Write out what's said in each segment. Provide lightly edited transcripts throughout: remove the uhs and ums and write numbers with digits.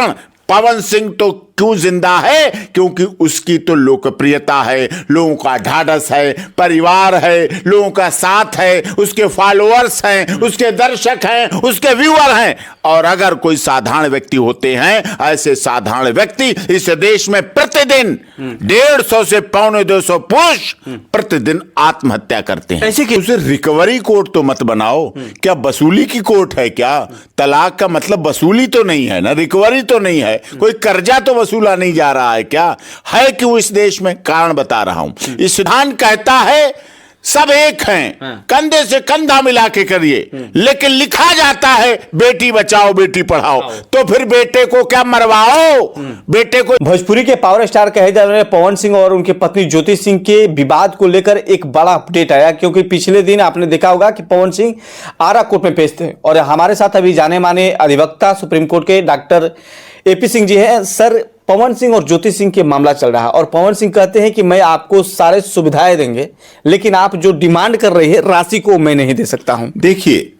कारण पवन सिंह तो क्यों जिंदा है? क्योंकि उसकी तो लोकप्रियता है, लोगों का ढाढ़स है, परिवार है, लोगों का साथ है, उसके फॉलोअर्स हैं, उसके दर्शक हैं, उसके व्यूअर हैं। और अगर कोई साधारण व्यक्ति होते हैं, ऐसे साधारण व्यक्ति इस देश में प्रतिदिन 150 से 250 पुरुष प्रतिदिन आत्महत्या करते हैं। ऐसे कि उसे रिकवरी कोर्ट तो मत बनाओ। क्या वसूली की कोर्ट है क्या? तलाक का मतलब वसूली तो नहीं है ना, रिकवरी तो नहीं है, कोई कर्जा तो वसूला नहीं जा रहा है क्या? है क्यों इस देश में? कारण बता रहा हूं। इस संविधान कहता है सब एक हैं, कंधे से कंधा मिला के करिए, लेकिन लिखा जाता है बेटी बचाओ बेटी पढ़ाओ, तो फिर बेटे को क्या मरवाओ? बेटे को। भोजपुरी के पावर स्टार कहे जा रहे पवन सिंह और उनकी पत्नी ज्योति सिंह के विवाद को लेकर एक बड़ा अपडेट आया, क्योंकि पिछले दिन आपने देखा होगा कि पवन सिंह आरा कोर्ट में पेश थे और हमारे साथ अभी जाने माने अधिवक्ता सुप्रीम कोर्ट के डॉक्टर एपी सिंह जी हैं। सर, पवन सिंह और ज्योति सिंह के मामला चल रहा है और पवन सिंह कहते हैं कि मैं आपको सारे सुविधाएं देंगे, लेकिन आप जो डिमांड कर रही है राशि को मैं नहीं दे सकता हूं। देखिए,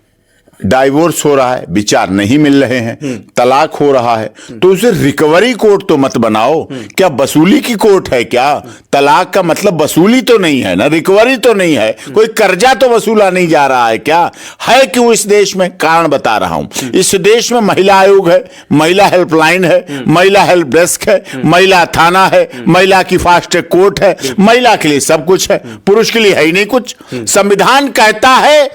डाइवोर्स हो रहा है, विचार नहीं मिल रहे हैं, तलाक हो रहा है, तो उसे रिकवरी कोर्ट तो मत बनाओ। क्या वसूली की कोर्ट है क्या? तलाक का मतलब वसूली तो नहीं है ना, रिकवरी तो नहीं है, कोई कर्जा तो वसूला नहीं जा रहा है क्या? है क्यों इस देश में? कारण बता रहा हूं। इस देश में महिला आयोग है, महिला हेल्पलाइन है, महिला हेल्प डेस्क है, महिला थाना है, महिला की फास्ट ट्रैक कोर्ट है, महिला के लिए सब कुछ है, पुरुष के लिए है ही नहीं कुछ। संविधान कहता है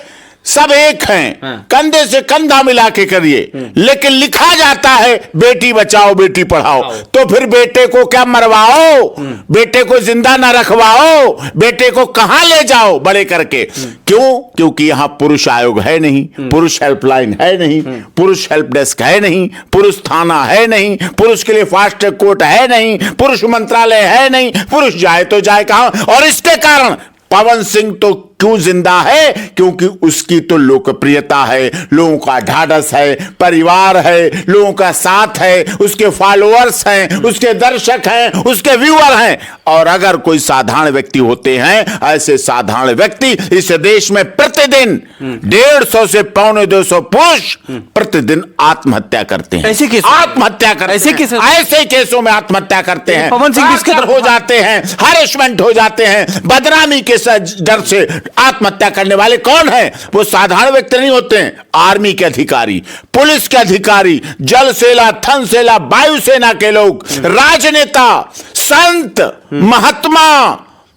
सब एक हैं, कंधे से कंधा मिला के करिए, लेकिन लिखा जाता है बेटी बचाओ बेटी पढ़ाओ, तो फिर बेटे को क्या मरवाओ? बेटे को जिंदा ना रखवाओ, बेटे को कहां ले जाओ बड़े करके? क्यों? क्योंकि यहां पुरुष आयोग है नहीं, पुरुष हेल्पलाइन है नहीं, पुरुष हेल्प डेस्क है नहीं, पुरुष थाना है नहीं, पुरुष के लिए फास्ट ट्रैक कोर्ट है नहीं, पुरुष मंत्रालय है नहीं, पुरुष जाए तो जाए कहां? और इसके कारण पवन सिंह तो क्यों जिंदा है? क्योंकि उसकी तो लोकप्रियता है, लोगों का ढाढ़स है, परिवार है, लोगों का साथ है, उसके फॉलोअर्स हैं, उसके दर्शक हैं, उसके व्यूअर हैं। और अगर कोई साधारण व्यक्ति होते हैं, ऐसे साधारण व्यक्ति इस देश में प्रतिदिन 150 से 250 पुरुष प्रतिदिन आत्महत्या करते हैं। ऐसे केस आत्महत्या करते हैं, ऐसे केसों में आत्महत्या करते हैं, पवन सिंह किसके तरफ हो जाते हैं, हरेसमेंट हो जाते हैं, बदनामी के डर से आत्महत्या करने वाले कौन है? वो साधारण व्यक्ति नहीं होते हैं, आर्मी के अधिकारी, पुलिस के अधिकारी, जल सेना, थल सेना, वायुसेना के लोग, राजनेता, संत, महात्मा,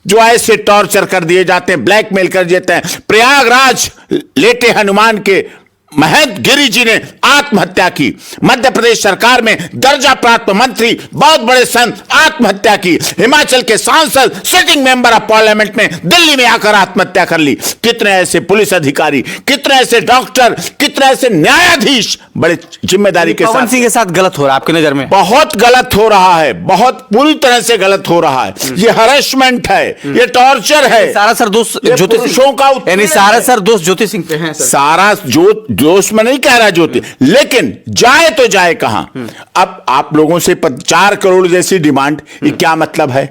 जो ऐसे टॉर्चर कर दिए जाते हैं, ब्लैकमेल कर देते हैं। प्रयागराज लेटे हनुमान के महंत गिरी जी ने आत्महत्या की। मध्य प्रदेश सरकार में दर्जा प्राप्त मंत्री, बहुत बड़े संत आत्महत्या की। हिमाचल के सांसद, सिटिंग मेंबर ऑफ पार्लियामेंट में दिल्ली में आकर आत्महत्या कर ली। कितने ऐसे पुलिस अधिकारी, कितने ऐसे डॉक्टर, कितने ऐसे न्यायाधीश बड़े जिम्मेदारी के साथ। पवन सिंह के साथ गलत हो रहा है आपकी नजर में? बहुत गलत हो रहा है, बहुत पूरी तरह से गलत हो रहा है। ये हरेसमेंट है, ये टॉर्चर है। सारा सर दोष ज्योति सिंह का, यानी सारा सर दोष ज्योति सिंह पे है। सारा दोष में नहीं कह रहा ज्योति, लेकिन जाए तो जाए कहां? अब आप लोगों से 4 करोड़ जैसी डिमांड, ये क्या मतलब है?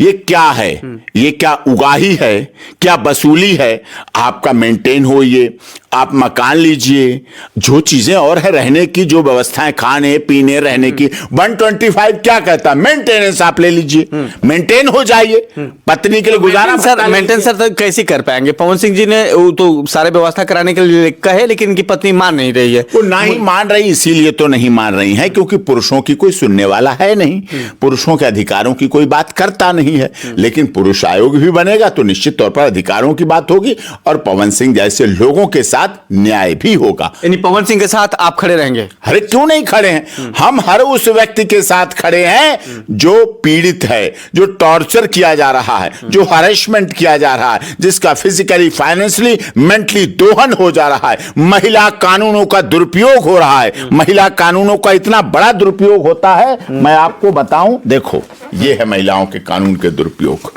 ये क्या है? ये क्या उगाही है? क्या वसूली है? आपका मेंटेन हो, ये आप मकान लीजिए, जो चीजें और है रहने की, जो व्यवस्थाएं खाने पीने रहने की, 125 क्या कहता है? मेंटेनेंस आप ले लीजिए, मेंटेन हो जाइए, पत्नी के लिए गुजारा। सर मेंटेन सर तो कैसे कर पाएंगे? पवन सिंह जी ने तो सारे व्यवस्था कराने के लिए कहे, लेकिन इनकी पत्नी मान नहीं रही है। वो नहीं मान रही, इसीलिए तो नहीं मान रही है क्योंकि पुरुषों की कोई सुनने वाला है नहीं, पुरुषों के अधिकारों की कोई बात करता नहीं है। लेकिन पुरुष आयोग भी बनेगा तो निश्चित तौर पर अधिकारों की बात होगी और पवन सिंह जैसे लोगों के साथ न्याय भी होगा। यानी पवन सिंह के साथ आप खड़े रहेंगे? अरे क्यों नहीं खड़े हैं? हम हर उस व्यक्ति के साथ खड़े हैं जो पीड़ित है, जो टॉर्चर किया जा रहा है, जो हरेसमेंट किया जा रहा है, जिसका फिजिकली, फाइनेंशियली, मेंटली दोहन हो जा रहा है, महिला कानूनों का दुरुपयोग हो रहा है। महिला कानूनों का इतना बड़ा दुरुपयोग होता है, मैं आपको बताऊं, देखो ये है महिलाओं के कानून के दुरुपयोग।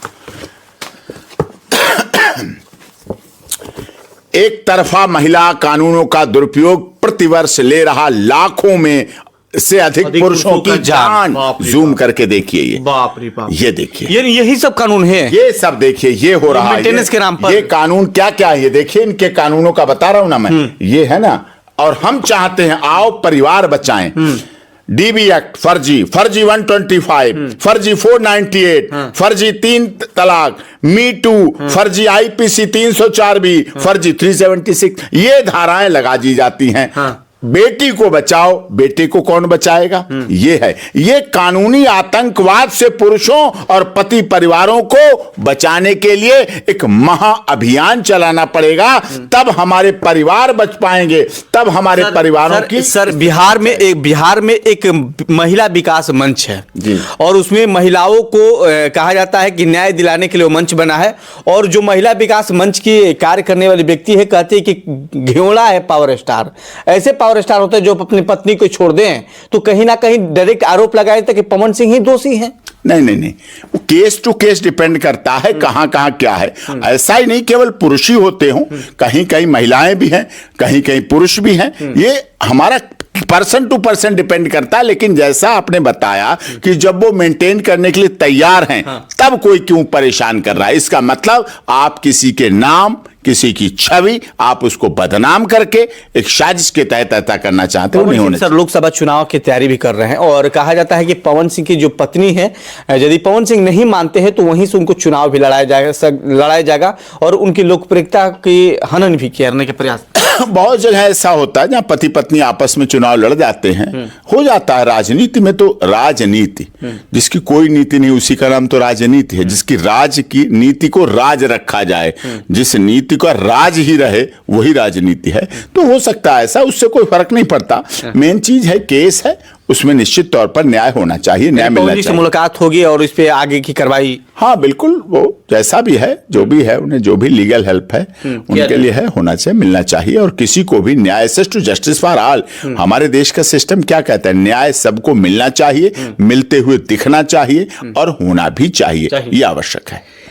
एक तरफा महिला कानूनों का दुरुपयोग प्रतिवर्ष ले रहा लाखों में से अधिक पुरुषों की जान। जूम करके देखिए, ये बाप रे बाप, ये देखिए, यही सब कानून है। ये सब देखिए, ये हो रहा है मेंटेनेंस के नाम पर। ये कानून क्या क्या है, ये देखिए, इनके कानूनों का बता रहा हूं ना मैं, ये है ना। और हम चाहते हैं आओ परिवार बचाएं। डीबी एक्ट फर्जी, फर्जी 125, फर्जी 498, फर्जी 3 तलाक, मी टू, फर्जी आईपीसी 304 भी, फर्जी 376, ये धाराएं लगा दी जाती हैं। बेटी को बचाओ, बेटे को कौन बचाएगा? ये है, ये कानूनी आतंकवाद से पुरुषों और पति परिवारों को बचाने के लिए एक महा अभियान चलाना पड़ेगा, तब हमारे परिवार बच पाएंगे, तब हमारे परिवारों की। सर बिहार में एक महिला विकास मंच है जी। और उसमें महिलाओं को कहा जाता है कि न्याय दिलाने के लिए वो मंच बना है, और जो महिला विकास मंच की कार्य करने वाली व्यक्ति है कहते हैं कि घेवड़ा है पावर स्टार। ऐसे पावर स्टार होते हैं जो अपनी पत्नी को छोड़ दें तो कहीं ना कहीं डायरेक्ट आरोप लगाए थे कि पवन सिंह ही दोषी हैं। नहीं, वो केस टू केस डिपेंड करता है, कहां क्या है। ऐसा ही नहीं केवल पुरुष ही होते हों, कहीं कहीं महिलाएं भी हैं, कहीं कहीं पुरुष भी हैं। ये हमारा पर्सन टू पर्सन डिपेंड करता है। लेकिन जैसा आपने बताया कि जब वो मेंटेन करने के लिए तैयार हैं, तब कोई क्यों परेशान कर रहा है? इसका मतलब आप किसी के नाम, किसी की छवि, आप उसको बदनाम करके एक साजिश के तहत ऐसा करना चाहते हो। नहीं होने सर लोकसभा चुनाव की तैयारी भी कर रहे हैं और कहा जाता है कि पवन सिंह की जो पत्नी है, यदि पवन सिंह नहीं मानते हैं तो वहीं से उनको चुनाव भी लड़ाया जाएगा और उनकी लोकप्रियता की हनन भी करने के प्रयास। बहुत जगह ऐसा होता है जहां पति पत्नी आपस में चुनाव लड़ जाते हैं, हो जाता है। राजनीति में तो राजनीति, जिसकी कोई नीति नहीं उसी का नाम तो राजनीति है। जिसकी राज की नीति को राज रखा जाए, जिस नीति का राज ही रहे वही राजनीति है। तो हो सकता है ऐसा, उससे कोई फर्क नहीं पड़ता। मेन चीज है केस है, उसमें निश्चित तौर पर न्याय होना चाहिए, न्याय मिलना चाहिए। मुलाकात होगी और इस पे आगे की कार्रवाई। हाँ बिल्कुल, वो जैसा भी है, जो भी है, उन्हें जो भी लीगल हेल्प है उनके लिए है, होना चाहिए, मिलना चाहिए। और किसी को भी न्याय, access to justice for all. हमारे देश का सिस्टम क्या कहता है? न्याय सबको मिलना चाहिए, मिलते हुए दिखना चाहिए और होना भी चाहिए। ये आवश्यक है।